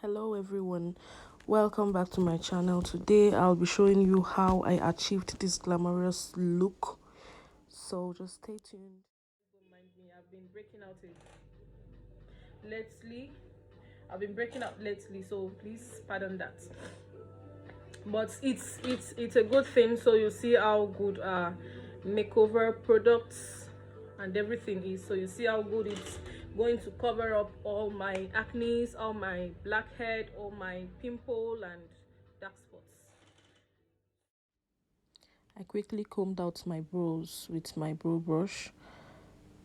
Hello everyone, welcome back to my channel. Today I'll be showing you how I achieved this glamorous look, so just stay tuned. Don't mind me, I've been breaking out lately. So please pardon that. But it's a good thing, so you see how good makeover products and everything is. So you see how good it's going to cover up all my acne, all my blackhead, all my pimple and dark spots. I quickly combed out my brows with my brow brush,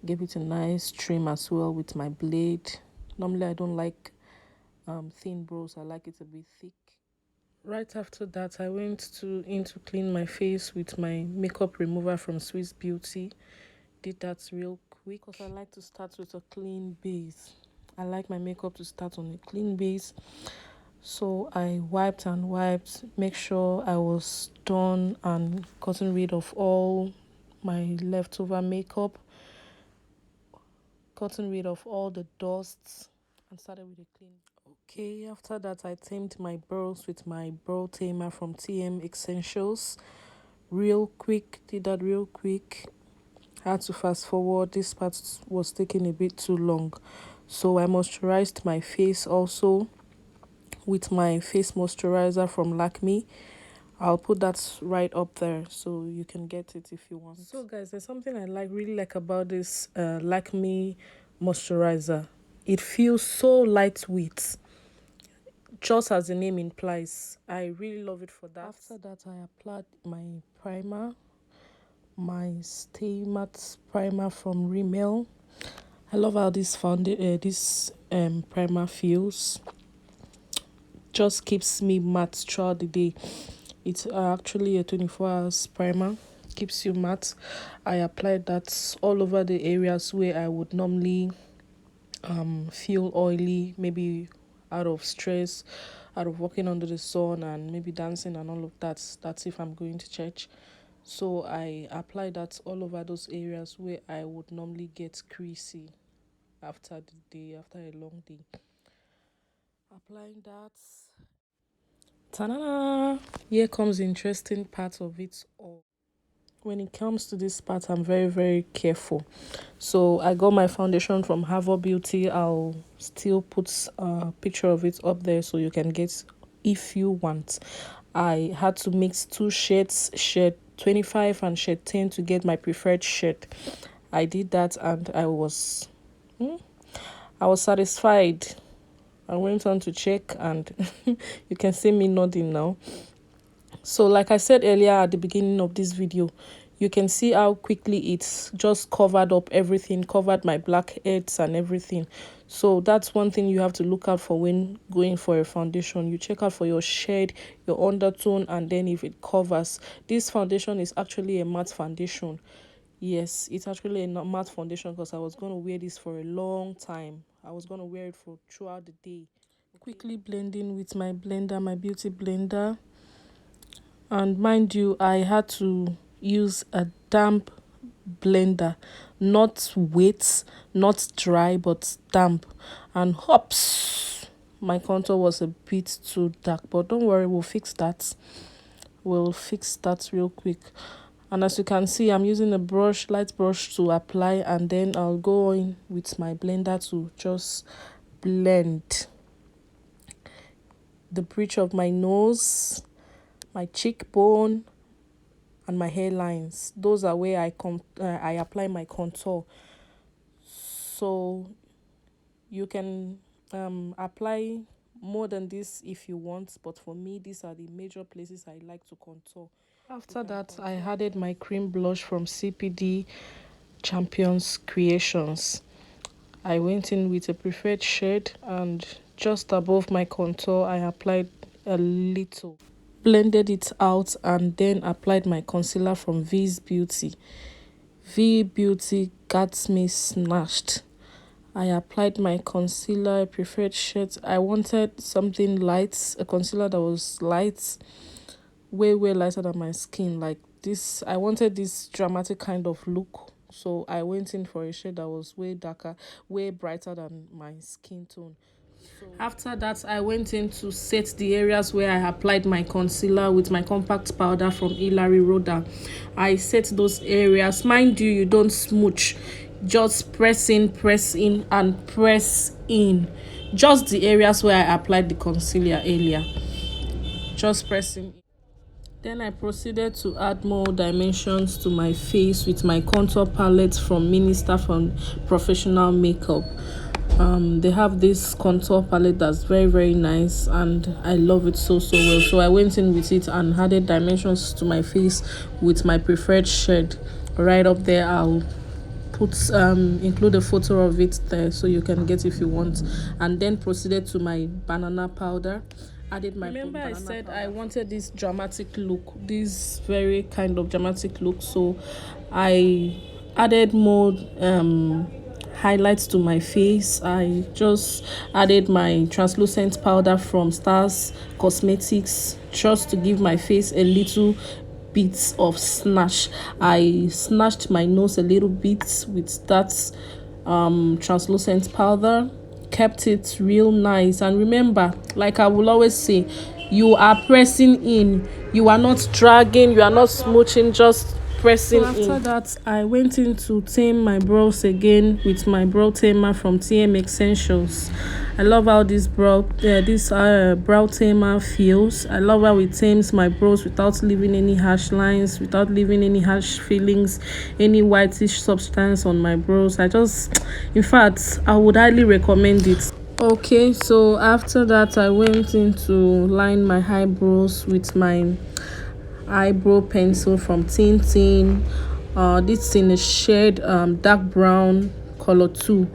gave it a nice trim as well with my blade. Normally I don't like thin brows, I like it a bit thick. Right after that, I went in to clean my face with my makeup remover from Swiss Beauty. Did that real quick because I like to start with a clean base. I like my makeup to start on a clean base. So I wiped and wiped, make sure I was done and gotten rid of all my leftover makeup, gotten rid of all the dusts, and started with a clean. Okay, after that I tamed my brows with my brow tamer from TM Essentials. Real quick, did that real quick. I had to fast forward, this part was taking a bit too long. So I moisturized my face also with my face moisturizer from Lakme. I'll put that right up there so you can get it if you want. So guys, there's something I really like about this Lakme moisturizer. It feels so lightweight, just as the name implies. I really love it for that. After that, I applied my primer, my Stay Matte primer from Rimmel. I love how this primer feels. Just keeps me matte throughout the day. It's actually a 24 hours primer, keeps you matte. I applied that all over the areas where I would normally feel oily, maybe out of stress, out of walking under the sun and maybe dancing and all of that. That's if I'm going to church. So I apply that all over those areas where I would normally get creasy after a long day. Applying that. Ta-da! Here comes the interesting part of it all. When it comes to this part, I'm very careful. So I got my foundation from Harvard Beauty. I'll still put a picture of it up there so you can get if you want. I had to mix two shades, shade 25 and shade 10, to get my preferred shade. I did that and I was satisfied. I went on to check and you can see me nodding now. So like I said earlier at the beginning of this video, you can see how quickly it's just covered up everything, covered my blackheads and everything. So that's one thing you have to look out for when going for a foundation. You check out for your shade, your undertone, and then if it covers. This foundation is actually a matte foundation. Yes, it's actually a matte foundation because I was going to wear this for a long time. I was going to wear it for throughout the day. Quickly blending with my blender, my beauty blender. And mind you, I had to use a damp blender, not wet, not dry, but damp. And hops, my contour was a bit too dark, but don't worry, we'll fix that. We'll fix that real quick. And as you can see, I'm using a brush, light brush, to apply, and then I'll go in with my blender to just blend the bridge of my nose, my cheekbone, and my hairlines. Those are where I apply my contour. So you can apply more than this if you want, but for me, these are the major places I like to contour. After that, I added my cream blush from CPD Champions Creations. I went in with a preferred shade, and just above my contour I applied a little, blended it out, and then applied my concealer from V's Beauty. V Beauty got me snatched. I applied my concealer, preferred shade. I wanted something light, a concealer that was light, way lighter than my skin. Like this, I wanted this dramatic kind of look. So I went in for a shade that was way darker, way brighter than my skin tone. After that, I went in to set the areas where I applied my concealer with my compact powder from Hilary Rhoda. I set those areas. Mind you, you don't smooch. Just press in, and press in. Just the areas where I applied the concealer earlier. Just pressing. Then I proceeded to add more dimensions to my face with my contour palette from Minister from Professional Makeup. They have this contour palette that's very nice, and I love it so well. So I went in with it and added dimensions to my face with my preferred shade. Right up there, I'll put include a photo of it there so you can get if you want. And then proceeded to my banana powder. Added my remember I said powder. I wanted this dramatic look, this very kind of dramatic look, so I added more highlights to my face. I just added my translucent powder from Stars Cosmetics just to give my face a little bit of snatch. I snatched my nose a little bit with that translucent powder, kept it real nice. And remember, like I will always say, you are pressing in, you are not dragging, you are not smooching, just pressing so after in. That, I went in to tame my brows again with my brow tamer from TM Essentials. I love how this brow tamer feels. I love how it tames my brows without leaving any harsh lines, without leaving any harsh feelings, any whitish substance on my brows. In fact, I would highly recommend it. Okay, so after that, I went in to line my eyebrows with my eyebrow pencil from Tintin. This in a shade dark brown color 2.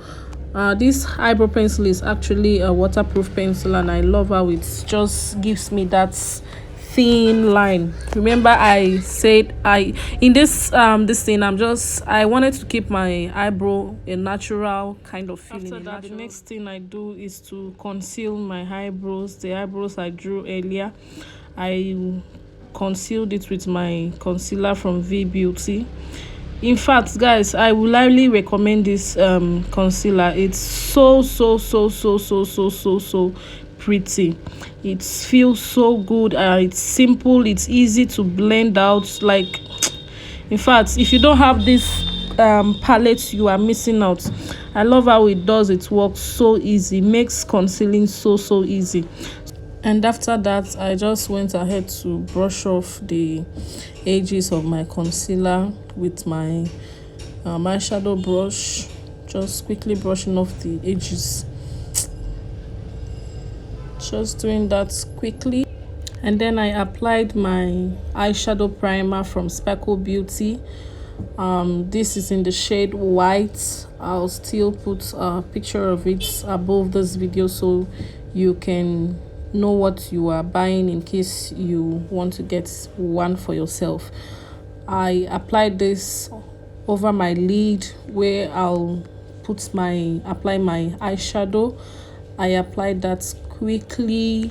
This eyebrow pencil is actually a waterproof pencil, and I love how it just gives me that thin line. Remember, I said in this thing I wanted to keep my eyebrow a natural kind of feeling. After that, the next thing I do is to conceal my eyebrows, the eyebrows I drew earlier. I concealed it with my concealer from V Beauty. In fact, guys, I would highly recommend this concealer. It's so pretty. It feels so good. It's simple, it's easy to blend out. Like, in fact, if you don't have this palette, you are missing out. I love how it does its work so easy, makes concealing so easy. And after that, I just went ahead to brush off the edges of my concealer with my eyeshadow brush, just quickly brushing off the edges, just doing that quickly. And then I applied my eyeshadow primer from Sparkle Beauty. This is in the shade white. I'll still put a picture of it above this video so you can know what you are buying in case you want to get one for yourself. I applied this over my lid where I'll apply my eyeshadow. I applied that quickly.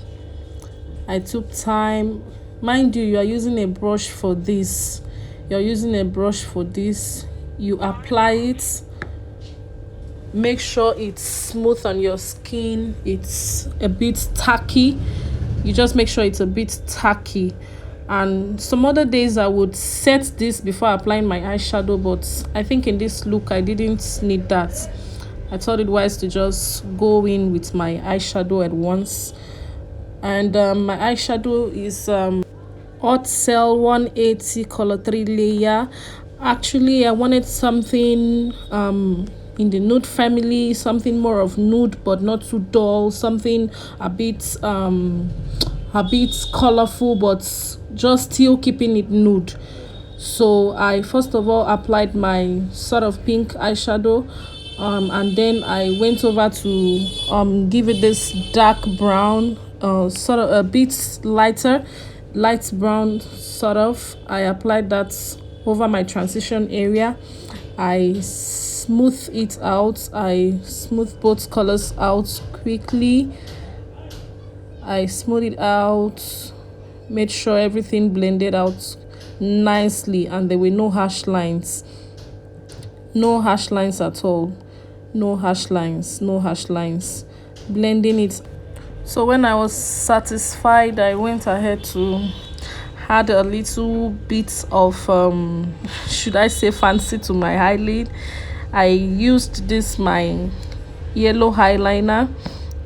I took time. Mind you, are using a brush for this. You apply it. Make sure it's smooth on your skin. It's a bit tacky. You just make sure it's a bit tacky. And some other days I would set this before applying my eyeshadow, but I think in this look I didn't need that. I thought it wise to just go in with my eyeshadow at once. And my eyeshadow is Hot Cell 180 color 3 layer. Actually, I wanted something in the nude family, something more of nude but not too dull, something a bit colorful but just still keeping it nude. So I first of all applied my sort of pink eyeshadow, and then I went over to give it this dark brown, sort of a bit light brown sort of. I applied that over my transition area. I smooth it out. I smooth both colors out quickly. I smooth it out, made sure everything blended out nicely, and there were no harsh lines. No harsh lines at all. No harsh lines. blending it. So when I was satisfied, I went ahead to add a little bit of should I say fancy to my eyelid. I used this my yellow eyeliner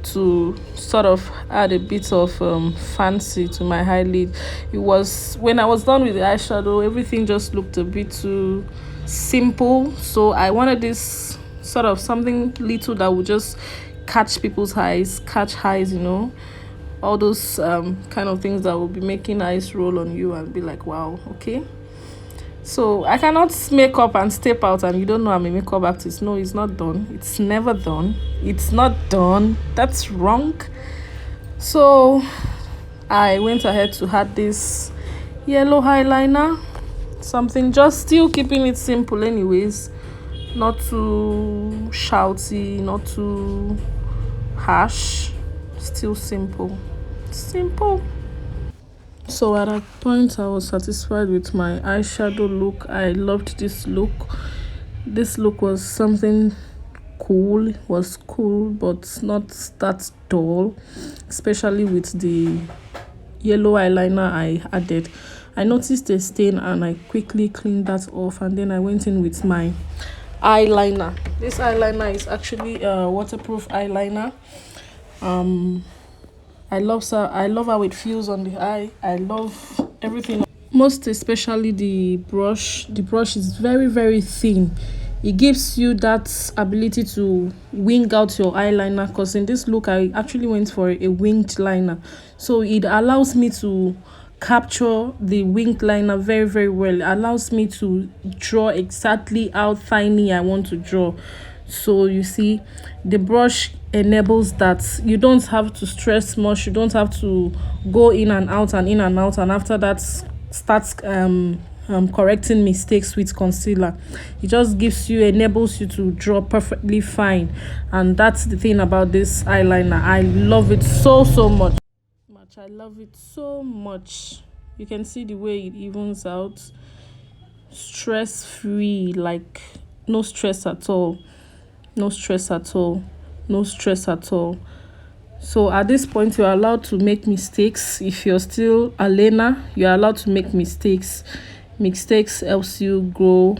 to sort of add a bit of fancy to my eyelid. It was when I was done with the eyeshadow, everything just looked a bit too simple, so I wanted this sort of something little that would just catch people's eyes, catch eyes, you know, all those kind of things that will be making eyes roll on you and be like, wow, okay. So I cannot make up and step out and you don't know I'm a makeup artist. No, it's not done. It's never done. It's not done. That's wrong. So I went ahead to add this yellow eyeliner, something just still keeping it simple anyways, not too shouty, not too harsh, still simple. So at that point I was satisfied with my eyeshadow look. I loved this look. This look was something cool, but not that dull, especially with the yellow eyeliner I added. I noticed a stain and I quickly cleaned that off, and then I went in with my eyeliner. This eyeliner is actually a waterproof eyeliner. I love how it feels on the eye. I love everything, most especially the brush. The brush is very, very thin. It gives you that ability to wing out your eyeliner, because in this look I actually went for a winged liner, so it allows me to capture the winged liner very, very well. It allows me to draw exactly how tiny I want to draw. So you see, the brush enables that. You don't have to stress much, you don't have to go in and out and in and out, and after that starts correcting mistakes with concealer. It just enables you to draw perfectly fine, and that's the thing about this eyeliner. I love it so much. I love it so much. You can see the way it evens out, stress free, like no stress at all. No stress at all. So at this point you're allowed to make mistakes. If you're still a learner, you're allowed to make mistakes. Mistakes helps you grow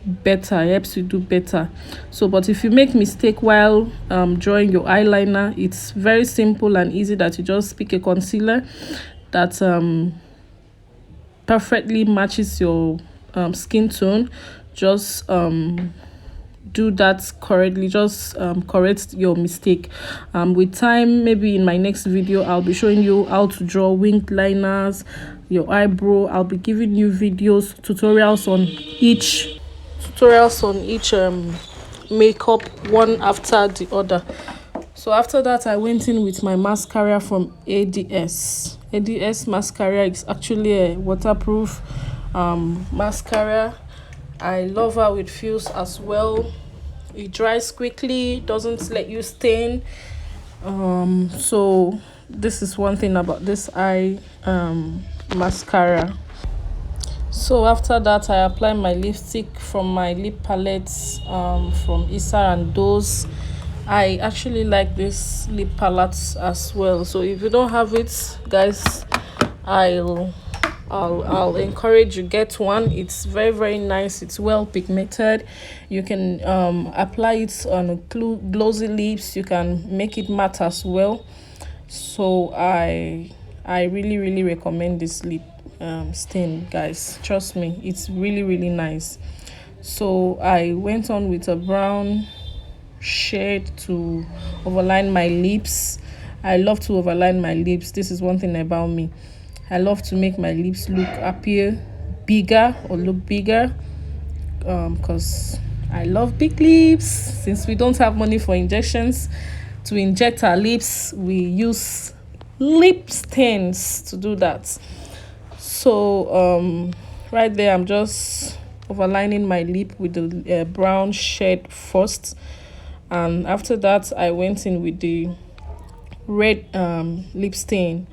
better, helps you do better. So but if you make mistake while drawing your eyeliner, it's very simple and easy that you just pick a concealer that perfectly matches your skin tone. Just do that correctly, just correct your mistake. With time, maybe in my next video I'll be showing you how to draw winged liners, your eyebrow. I'll be giving you tutorials on each makeup, one after the other. So after that I went in with my mascara from ADS mascara. Is actually a waterproof mascara. I love how it feels as well. It dries quickly, doesn't let you stain. So this is one thing about this eye mascara. So after that I apply my lipstick from my lip palette from Issa and Dose. I actually like this lip palette as well, so if you don't have it, guys, I'll encourage you, get one. It's very, very nice. It's well pigmented. You can apply it on glossy lips. You can make it matte as well. So I really, really recommend this lip stain, guys. Trust me, it's really, really nice. So I went on with a brown shade to overline my lips. I love to overline my lips. This is one thing about me. I love to make my lips look bigger, because I love big lips. Since we don't have money for injections to inject our lips, we use lip stains to do that. So right there I'm just overlining my lip with the brown shade first, and after that I went in with the red lip stain,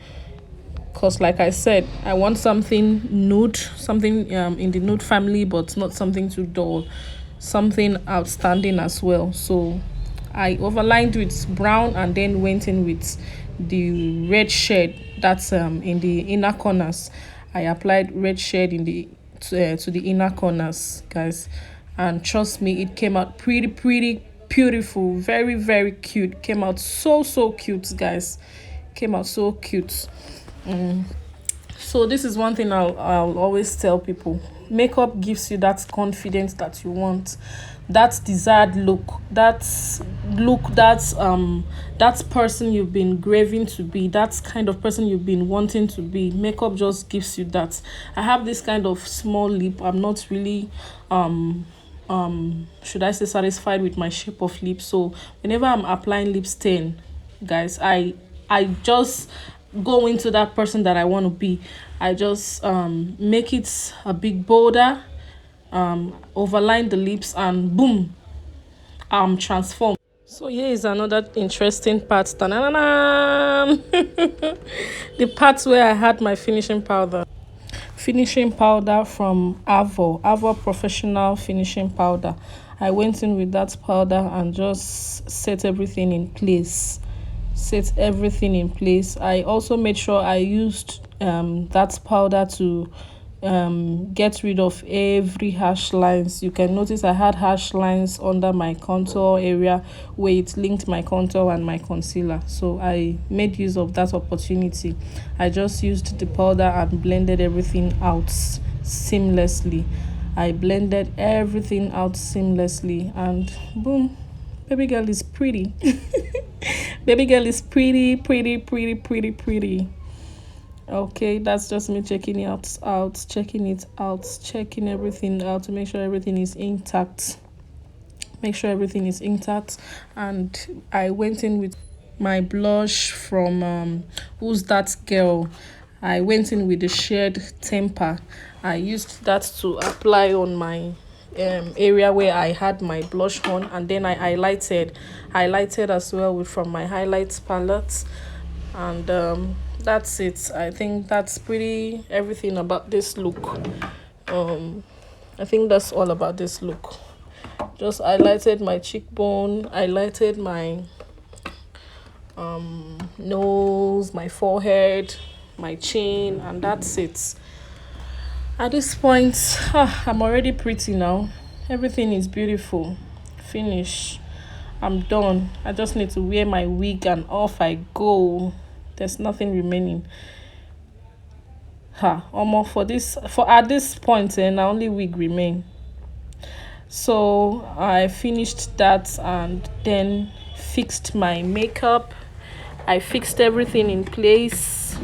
because like I said, I want something nude, something in the nude family, but not something too dull, something outstanding as well. So I overlined with brown and then went in with the red shade that's in the inner corners. I applied red shade in the to the inner corners, guys, and trust me, it came out pretty beautiful, very cute. Came out so cute, guys. Came out so cute. So this is one thing I'll always tell people. Makeup gives you that confidence that you want, that desired look, that person you've been craving to be, that kind of person you've been wanting to be. Makeup just gives you that. I have this kind of small lip. I'm not really should I say satisfied with my shape of lip. So whenever I'm applying lip stain, guys, I just go into that person that I want to be. I just make it a bit bolder, overline the lips, and boom, I'm transformed. So here is another interesting part. Ta-na-na-na. The part where I had my finishing powder. Finishing powder from Avo Professional Finishing Powder. I went in with that powder and just set everything in place. I also made sure I used that powder to get rid of every harsh lines. You can notice I had harsh lines under my contour area where it linked my contour and my concealer, so I made use of that opportunity. I just used the powder and blended everything out seamlessly. I blended everything out seamlessly, and boom, baby girl is pretty. Baby girl is pretty. Okay, that's just me checking it out, checking everything out to make sure everything is intact. And I went in with my blush from Who's That Girl. I went in with the shade Temper. I used that to apply on my area where I had my blush on, and then I highlighted as well with from my highlights palette. And that's it. I think that's pretty everything about this look. I think that's all about this look. Just highlighted my cheekbone, highlighted my nose, my forehead, my chin, and that's it. At this point, I'm already pretty now. Everything is beautiful. Finish. I'm done. I just need to wear my wig and off I go. There's nothing remaining. Almost for at this point, now only wig remain. So I finished that and then fixed my makeup. I fixed everything in place.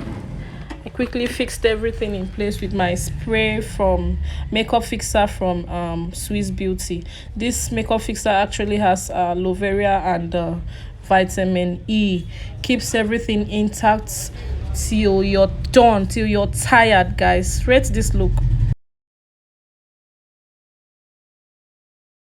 I quickly fixed everything in place with my spray from makeup fixer from Swiss Beauty. This makeup fixer actually has aloe vera and vitamin E. Keeps everything intact till you're done, till you're tired, guys. Rate this look.